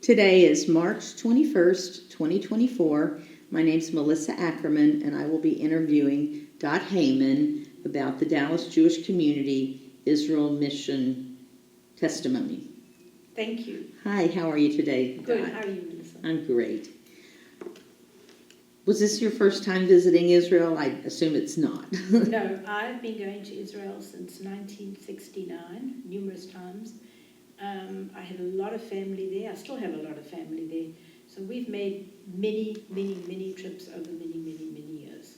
Today is March 21st, 2024. My name's Melissa Ackerman, and I will be interviewing Dot Haymann about the Dallas Jewish Community Israel Mission testimony. Thank you. Hi, how are you today, Good. Dot? How are you, Melissa? I'm great. Was this your first time visiting Israel? I assume it's not. No, I've been going to Israel since 1969, numerous times. I had a lot of family there. I still have a lot of family there. So we've made many trips over many years.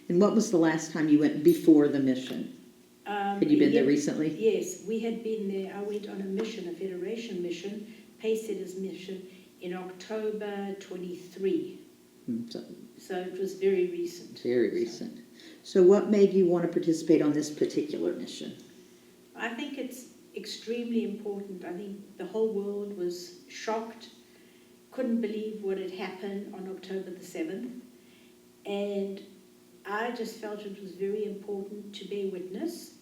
And what was the last time you went before the mission? Had you been there recently? Yes, we had been there. I went on a mission, a Federation mission, Paysetters mission, in October 23. So it was very recent. Very recent. So what made you want to participate on this particular mission? I think it's extremely important. I think the whole world was shocked, couldn't believe what had happened on October the 7th. And I just felt it was very important to bear witness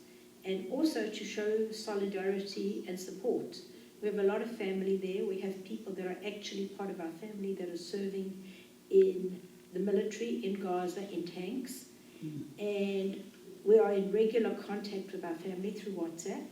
and also to show solidarity and support. We have a lot of family there. We have people that are actually part of our family that are serving in the military in Gaza in tanks. And we are in regular contact with our family through WhatsApp.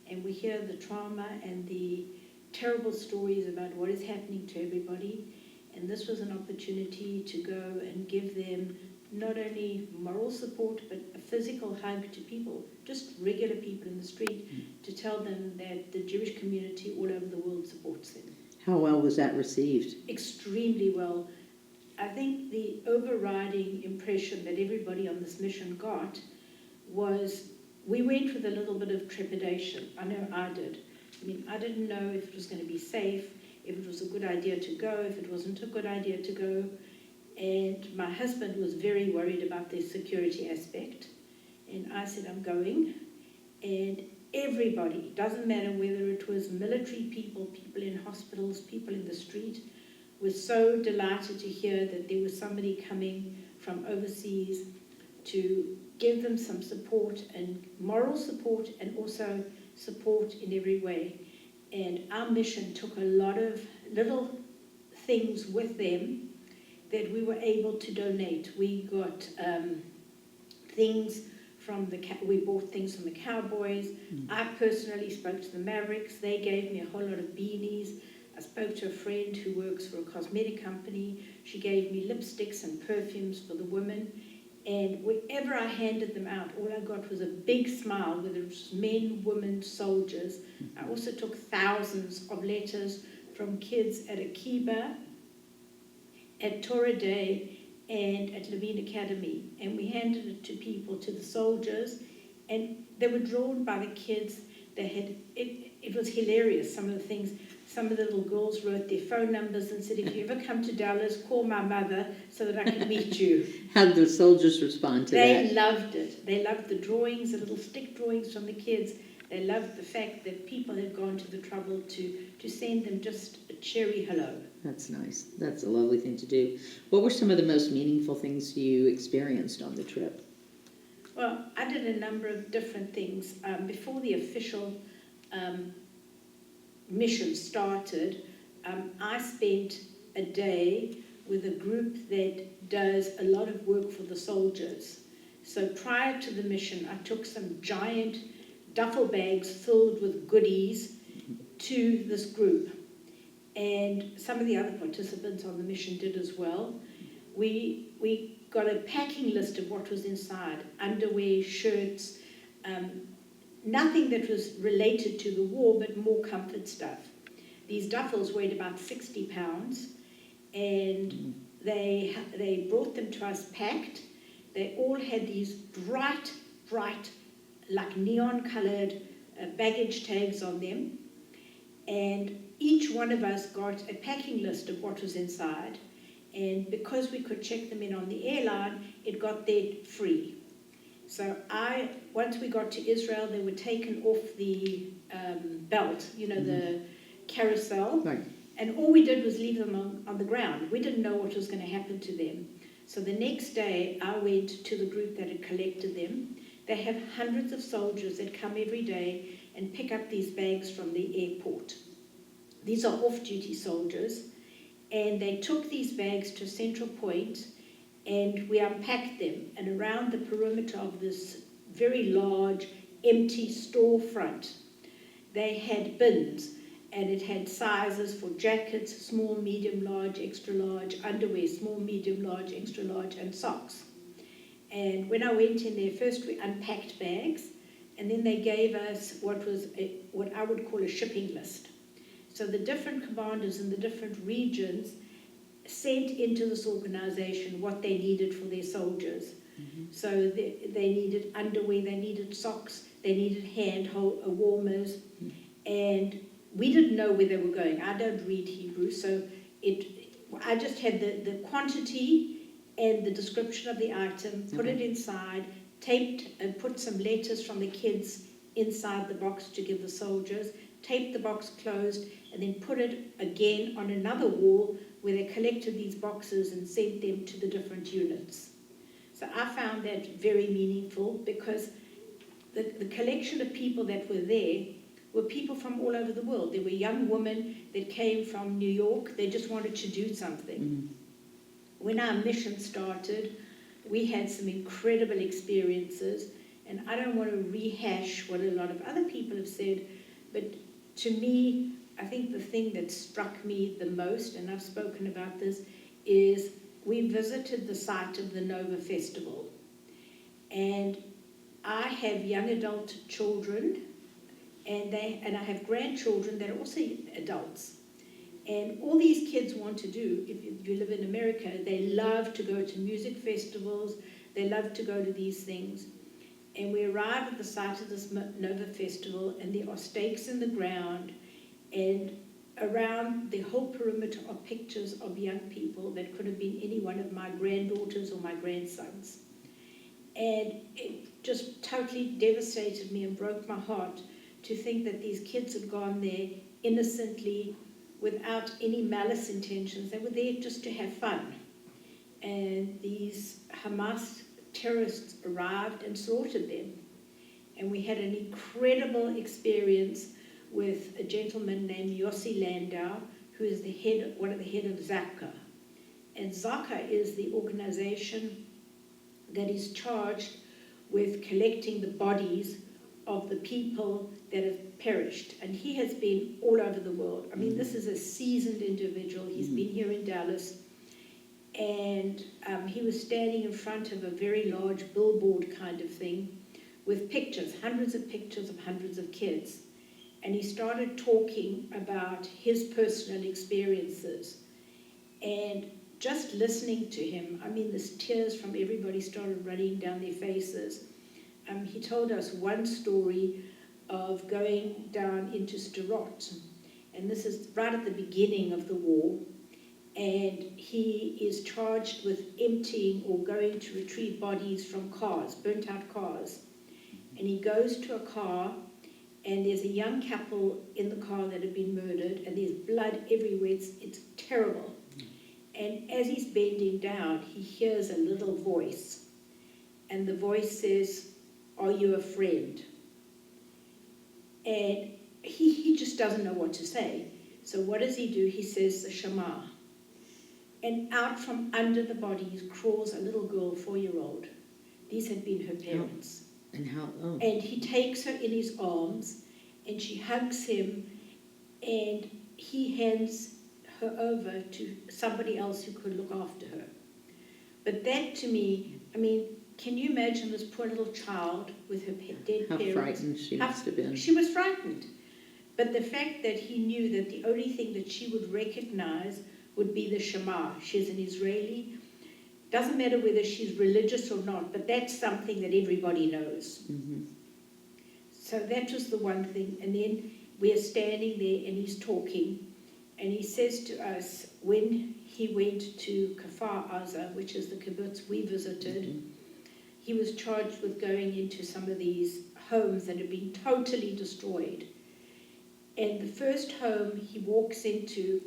And we hear the trauma and the terrible stories about what is happening to everybody. And this was an opportunity to go and give them not only moral support, but a physical hug to people, just regular people in the street, to tell them that the Jewish community all over the world supports them. How well was that received? Extremely well. I think the overriding impression that everybody on this mission got was we went with a little bit of trepidation. I know I did. I mean, I didn't know if it was going to be safe, if it was a good idea to go, if it wasn't a good idea to go. And my husband was very worried about the security aspect. And I said, I'm going. And everybody, doesn't matter whether it was military people, people in hospitals, people in the street, was so delighted to hear that there was somebody coming from overseas to give them some support and moral support and also support in every way. And our mission took a lot of little things with them that we were able to donate. We got things from we bought things from the Cowboys. I personally spoke to the Mavericks. They gave me a whole lot of beanies. I spoke to a friend who works for a cosmetic company. She gave me lipsticks and perfumes for the women. And wherever I handed them out, all I got was a big smile, whether it was men, women, soldiers. I also took thousands of letters from kids at Akiba, at Torah Day, and at Levine Academy. And we handed it to people, to the soldiers, and they were drawn by the kids. They had it was hilarious, some of the things. Some of the little girls wrote their phone numbers and said, if you ever come to Dallas, call my mother so that I can meet you. How did the soldiers respond to that? They loved it. They loved the drawings, the little stick drawings from the kids. They loved the fact that people had gone to the trouble to send them just a cheery hello. That's nice. That's a lovely thing to do. What were some of the most meaningful things you experienced on the trip? Well, I did a number of different things. Before the official mission started, I spent a day with a group that does a lot of work for the soldiers. So prior to the mission, I took some giant duffel bags filled with goodies to this group. And some of the other participants on the mission did as well. We got a packing list of what was inside: underwear, shirts, nothing that was related to the war, but more comfort stuff. These duffels weighed about 60 pounds, and they brought them to us packed. They all had these bright, like neon-colored baggage tags on them, and each one of us got a packing list of what was inside, and because we could check them in on the airline, it got there free. So once we got to Israel, they were taken off the belt, the carousel, Right. and all we did was leave them on the ground. We didn't know what was going to happen to them. So the next day, I went to the group that had collected them. They have hundreds of soldiers that come every day and pick up these bags from the airport. these are off-duty soldiers, and they took these bags to Central Point, and we unpacked them, and around the perimeter of this very large empty storefront they had bins, and it had sizes for jackets, small, medium, large, extra large, underwear, small, medium, large, extra large, and socks. And when I went in there, first we unpacked bags, and then they gave us what I would call a shipping list. So the different commanders in the different regions sent into this organization what they needed for their soldiers. Mm-hmm. So they needed underwear, they needed socks, they needed hand warmers, and we didn't know where they were going. I don't read Hebrew, so I just had the quantity and the description of the item, put it inside, taped and put some letters from the kids inside the box to give the soldiers, taped the box closed, and then put it again on another wall where they collected these boxes and sent them to the different units. So I found that very meaningful, because the collection of people that were there were people from all over the world. There were young women that came from New York. They just wanted to do something. Mm. When our mission started, we had some incredible experiences, and I don't want to rehash what a lot of other people have said, but to me, I think the thing that struck me the most, and I've spoken about this, is we visited the site of the Nova Festival. And I have young adult children, and I have grandchildren that are also adults. And all these kids want to do, if you live in America, they love to go to music festivals, they love to go to these things. And we arrive at the site of this Nova Festival, and there are stakes in the ground, and around the whole perimeter are pictures of young people that could have been any one of my granddaughters or my grandsons. And it just totally devastated me and broke my heart to think that these kids had gone there innocently, without any malice intentions. They were there just to have fun. And these Hamas terrorists arrived and slaughtered them. And we had an incredible experience with a gentleman named Yossi Landau, who is one of the head of Zaka. And Zaka is the organization that is charged with collecting the bodies of the people that have perished. And he has been all over the world. I mean, this is a seasoned individual. He's been here in Dallas. And he was standing in front of a very large billboard kind of thing with pictures, hundreds of pictures of hundreds of kids. And he started talking about his personal experiences. And just listening to him, I mean, the tears from everybody started running down their faces. He told us one story of going down into Sderot, and this is right at the beginning of the war, and he is charged with emptying or going to retrieve bodies from cars, burnt out cars. And he goes to a car, and there's a young couple in the car that have been murdered, and there's blood everywhere. It's terrible. And as he's bending down, he hears a little voice, and the voice says, "Are you a friend?" And he just doesn't know what to say. So what does he do? He says the Shema. And out from under the bodies crawls a little girl, 4-year-old. These had been her parents. And he takes her in his arms, and she hugs him, and he hands her over to somebody else who could look after her. But that, to me, I mean, can you imagine this poor little child with her dead parents? How frightened she must have been. She was frightened. But the fact that he knew that the only thing that she would recognize would be the Shema. She's an Israeli. Doesn't matter whether she's religious or not, but that's something that everybody knows. Mm-hmm. So that was the one thing. And then we're standing there, and he's talking, and he says to us, when he went to Kfar Aza, which is the kibbutz we visited, mm-hmm. he was charged with going into some of these homes that had been totally destroyed. And the first home he walks into,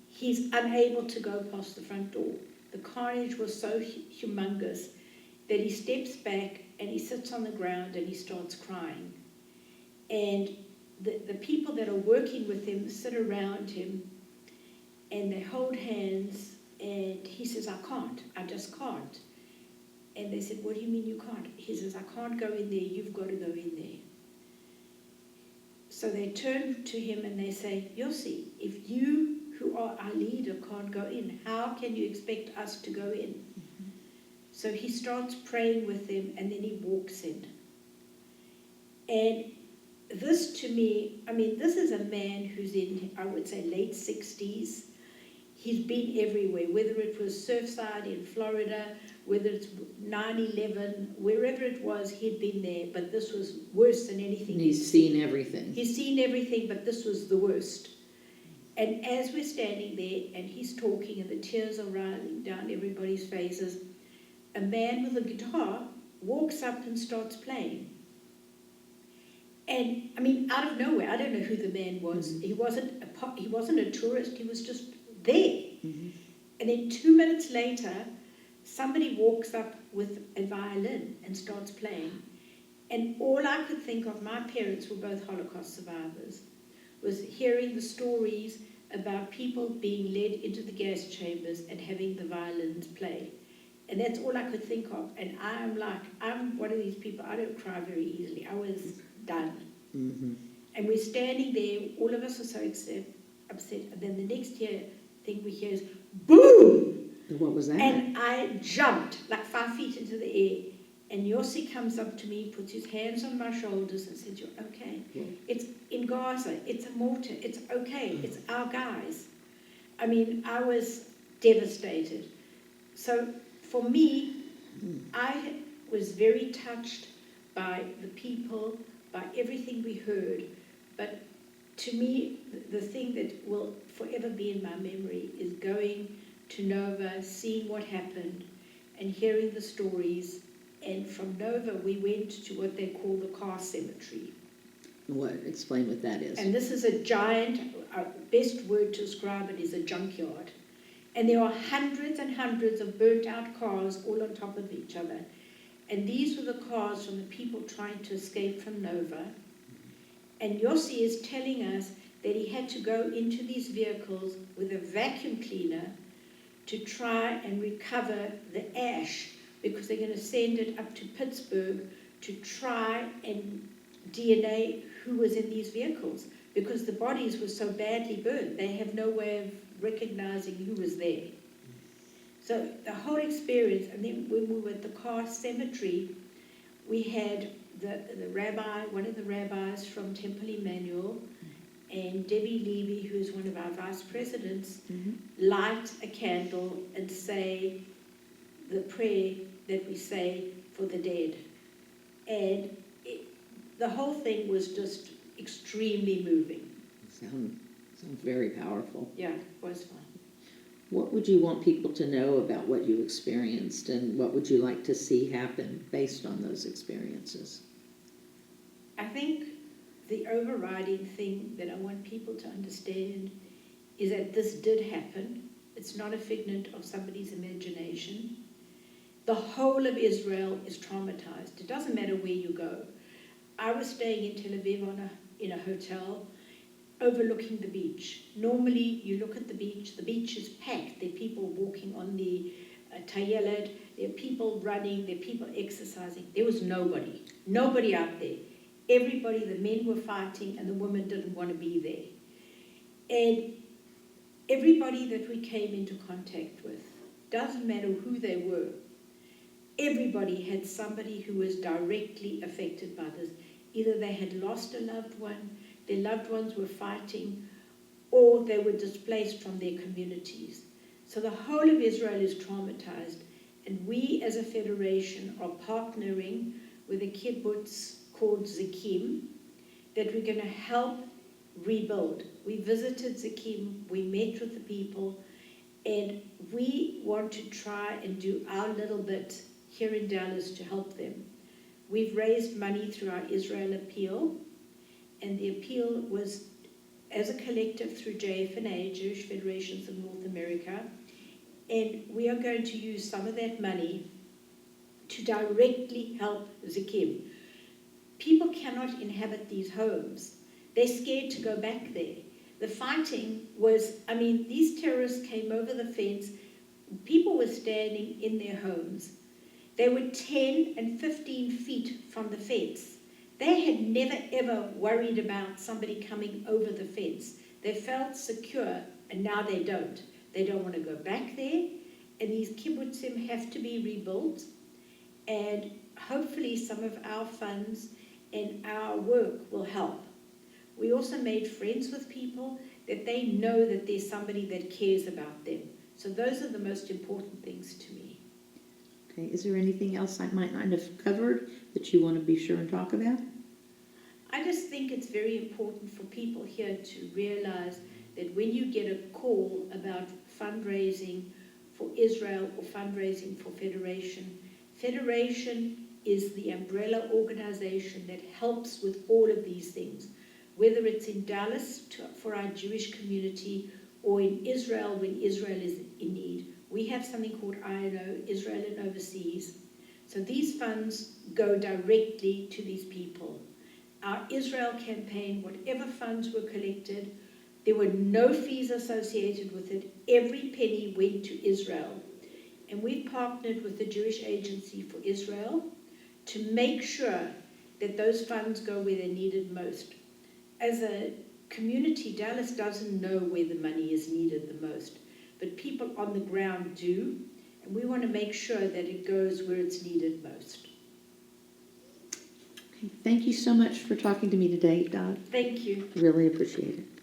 he's unable to go past the front door. The carnage was so humongous that he steps back and he sits on the ground and he starts crying. And the people that are working with him sit around him and they hold hands, and he says, I just can't. And they said, what do you mean you can't? He says, I can't go in there, you've got to go in there. So they turn to him and they say, Yossi, if you who are our leader can't go in, how can you expect us to go in? Mm-hmm. So he starts praying with them, and then he walks in. And this to me, I mean, this is a man who's in, I would say, late 60s. He's been everywhere, whether it was Surfside in Florida, whether it's 9/11, wherever it was, he'd been there. But this was worse than anything. He's seen everything. He's seen everything, but this was the worst. And as we're standing there and he's talking and the tears are running down everybody's faces, a man with a guitar walks up and starts playing. And I mean, out of nowhere, I don't know who the man was. Mm-hmm. He wasn't a tourist. He was just there. Mm-hmm. And then 2 minutes later, somebody walks up with a violin and starts playing. And all I could think of, my parents were both Holocaust survivors, was hearing the stories about people being led into the gas chambers and having the violins play. And that's all I could think of. And I'm one of these people, I don't cry very easily. I was done. Mm-hmm. And we're standing there, all of us are so upset. And then the next thing we hear is, boom! What was that? And I jumped like 5 feet into the air. And Yossi comes up to me, puts his hands on my shoulders and says, you're okay. Yeah. It's in Gaza. It's a mortar. It's okay. It's our guys. I mean, I was devastated. So for me, I was very touched by the people, by everything we heard. But to me, the thing that will forever be in my memory is going to Nova, seeing what happened, and hearing the stories. And from Nova, we went to what they call the car cemetery. Explain what that is. And this is a giant, best word to describe it is a junkyard. And there are hundreds and hundreds of burnt out cars all on top of each other. And these were the cars from the people trying to escape from Nova. And Yossi is telling us that he had to go into these vehicles with a vacuum cleaner to try and recover the ash, because they're going to send it up to Pittsburgh to try and DNA who was in these vehicles, because the bodies were so badly burned. They have no way of recognizing who was there. So the whole experience, and then when we were at the car cemetery, we had the rabbi, one of the rabbis from Temple Emmanuel, and Debbie Levy, who is one of our vice presidents, light a candle and say the prayer that we say for the dead. And the whole thing was just extremely moving. Sounds very powerful. Yeah, it was fun. What would you want people to know about what you experienced, and what would you like to see happen based on those experiences? I think the overriding thing that I want people to understand is that this did happen. It's not a figment of somebody's imagination. The whole of Israel is traumatized. It doesn't matter where you go. I was staying in Tel Aviv in a hotel overlooking the beach. Normally, you look at the beach is packed. There are people walking on the Tayelet, there are people running, there are people exercising. There was nobody out there. Everybody, the men were fighting and the women didn't want to be there. And everybody that we came into contact with, doesn't matter who they were, everybody had somebody who was directly affected by this. Either they had lost a loved one, their loved ones were fighting, or they were displaced from their communities. So the whole of Israel is traumatized, and we as a federation are partnering with a kibbutz called Zikim, that we're going to help rebuild. We visited Zikim, we met with the people, and we want to try and do our little bit here in Dallas to help them. We've raised money through our Israel Appeal, and the appeal was as a collective through JFNA, Jewish Federations of North America, and we are going to use some of that money to directly help Zikim. People cannot inhabit these homes. They're scared to go back there. The fighting was, I mean, these terrorists came over the fence. People were standing in their homes. They were 10 and 15 feet from the fence. They had never ever worried about somebody coming over the fence. They felt secure, and now they don't. They don't want to go back there, and these kibbutzim have to be rebuilt, and hopefully some of our funds and our work will help. We also made friends with people that they know that there's somebody that cares about them. So those are the most important things to me. Okay, is there anything else I might not have covered that you want to be sure and talk about? I just think it's very important for people here to realize that when you get a call about fundraising for Israel or fundraising for Federation, Federation is the umbrella organization that helps with all of these things, whether it's in Dallas for our Jewish community or in Israel when Israel is in need. We have something called INO, Israel and Overseas. So these funds go directly to these people. Our Israel campaign, whatever funds were collected, there were no fees associated with it. Every penny went to Israel. And we've partnered with the Jewish Agency for Israel to make sure that those funds go where they're needed most. As a community, Dallas doesn't know where the money is needed the most, but people on the ground do, and we want to make sure that it goes where it's needed most. Okay, thank you so much for talking to me today, Dot. Thank you. Really appreciate it.